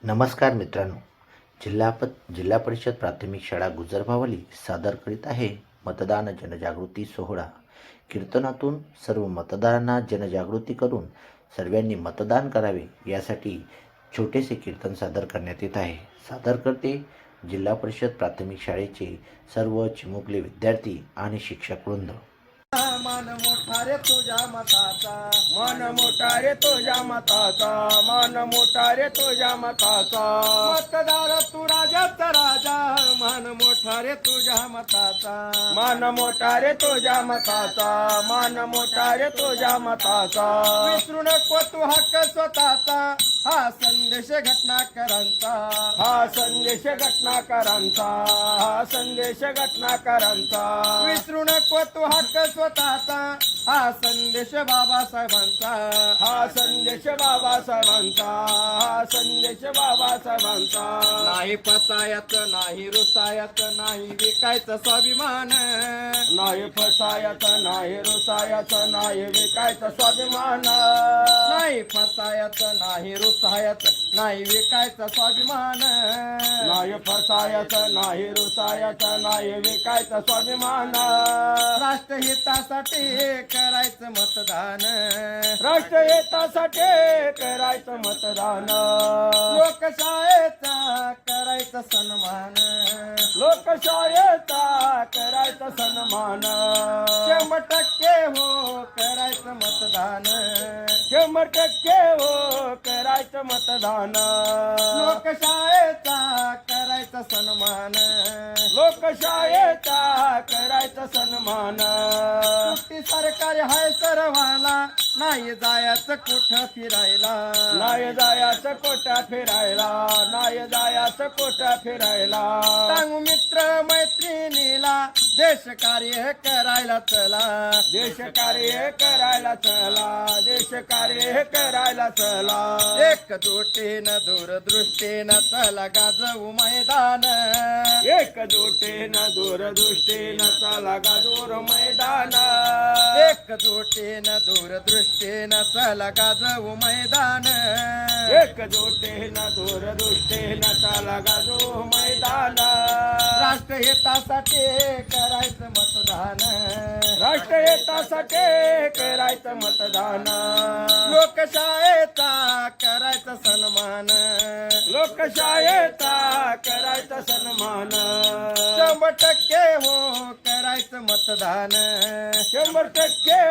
नमस्कार मित्रांनो, जिल्हा परिषद प्राथमिक शाळा गुजरभावली सादर करीत आहे मतदान जनजागृती सोहळा। कीर्तनातून सर्व मतदारांना जनजागृती करून सर्वांनी मतदान करावे यासाठी छोटेसे कीर्तन सादर करण्यात येत आहे। सादर करते जिल्हा परिषद प्राथमिक शाळेचे सर्व चिमुकले विद्यार्थी आणि शिक्षक वृंद। मन मोठा रे तुझ्या मताचा, मन मोठा रे तुझ्या मताचा, मन मोठा रे तुझ्या मताचा, मतदार तू राजाचा राजा, मन मोठा रे तुझ्या मताचा, मन मोठा रे तुझ्या मताचा, मन मोठा रे तुझ्या मताचा, विसरू नको तू हक्क स्वतःचा, हा संदेश घटनाकरांचा, हा संदेश घटनाकरांचा, हा संदेश घटनाकरांचा, विसरू नको तू हक्क स्वतःचा, हा संदेश बाबासाहेबांचा, हा संदेश बाबासाहेबांचा, हा संदेश बाबासाहेबांचा, नाही फसायचं नाही रुसायचं नाही विकायचं स्वाभिमान, नाही फसायचं नाही रुसायचं नाही विकायचं स्वाभिमान, नाही फसायचं नाही रुसायचं नाही विकायचं स्वाभिमान, नाही फसायचं नाही रुसायचं नाही विकायचं स्वाभिमान, राष्ट्रहितासाठी करायचं मतदान, राष्ट्रहितासाठी करायचं मतदान, लोकशाहीचा करायचं सन्मान, लोकशाहीचा करायचं सन्मान, 100% हो करायचं मतदान, 100% हो करायचं मतदान, लोकशाहीचा करायचं सन्मान, लोकशाहीचा करायचं सन्मान, सुट्टी सरकारी हाय सर्वाला, नाही जायचं कुठं फिरायला, नाही जायचं कुठं फिरायला, नाही जायचं कुठं फिरायला, सांगू मित्र मैत्रिणीला देश कार्य करायला चला, देश कार्य करायला चला, देश कार्य करायला चला, एकजुटीनं दूरदृष्टीनं चला गाजवू मैदान, एकजुटीनं दूरदृष्टीनं चला गाजवू मैदान, एकजुटीनं दूरदृष्टीनं चला गाजवू मैदान, एकजुटीनं दूरदृष्टीनं चला गाजवू मैदान, राष्ट्रहितासाठी करायचं मतदान, राष्ट्रहितासाठी करायचं मतदान, लोकशाहीचा करायचं सन्मान, लोकशाहीचा करायचं सन्मान, 100% हो करायचं मतदान, 100%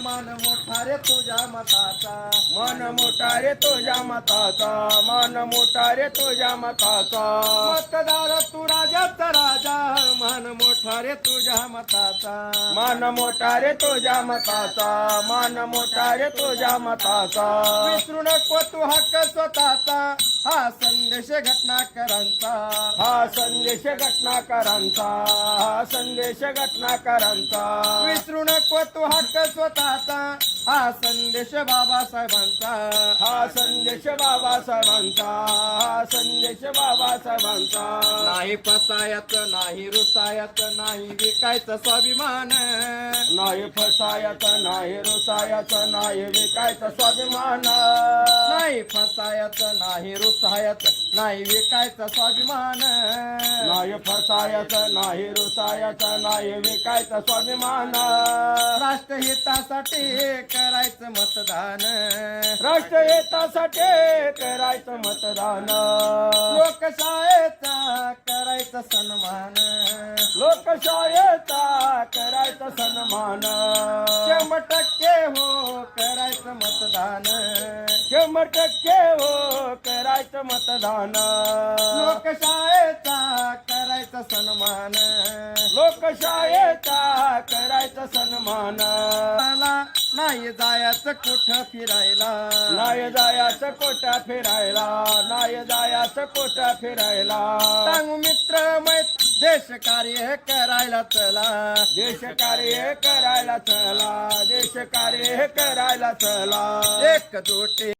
मन मोठा रे तुझ्या मताचा, मन मोठा रे तुझ्या मताचा, मन मोठा रे तुझ्या मताचा, मतदार तू राजाचा राजा, मन मोठा रे तुझ्या मताचा, मन मोठा रे तुझ्या मताचा, मन मोठा रे तुझ्या मताचा, विसरू नको तू हक्क स्वतःचा, हा संदेश घटनाकरांचा, हा संदेश घटनाकरांचा, हा संदेश घटनाकरांचा, विसरू नको तू हक्क स्वतःचा, हा संदेश बाबासाहेबांचा, हा संदेश बाबासाहेबांचा, हा संदेश बाबासाहेबांचा, नाही फसायचं नाही रुसायचं नाही विकायचं स्वाभिमान, नाही फसायचं नाही रुसायचं नाही विकायचं स्वाभिमान, नाही फसायचं नाही रुसायचं नाही विकायचं स्वाभिमान, नाही फसायचं नाही रुसायचं नाही विकायचं स्वाभिमान, राष्ट्रहितासाठी करायचं मतदान, राष्ट्रहितासाठी करायचं मतदान, लोकशाहीचा करायचं सन्मान, लोकशाहीचा करायचं सन्मान, 100% हो करायचं मतदान, 100% हो करायचं मतदान, लोकशाहीचा करायचं सन्मान, लोकशाहीचा करायचं सन्मान, नाही जायचं कुठं फिरायला, नाही जायचं कुठं फिरायला, नाही जायचं कुठं फिरायला, सांगू मित्र मैत्री देश कार्य करायला चला, देश कार्य करायला चला, देश कार्य करायला चला, एकजुटी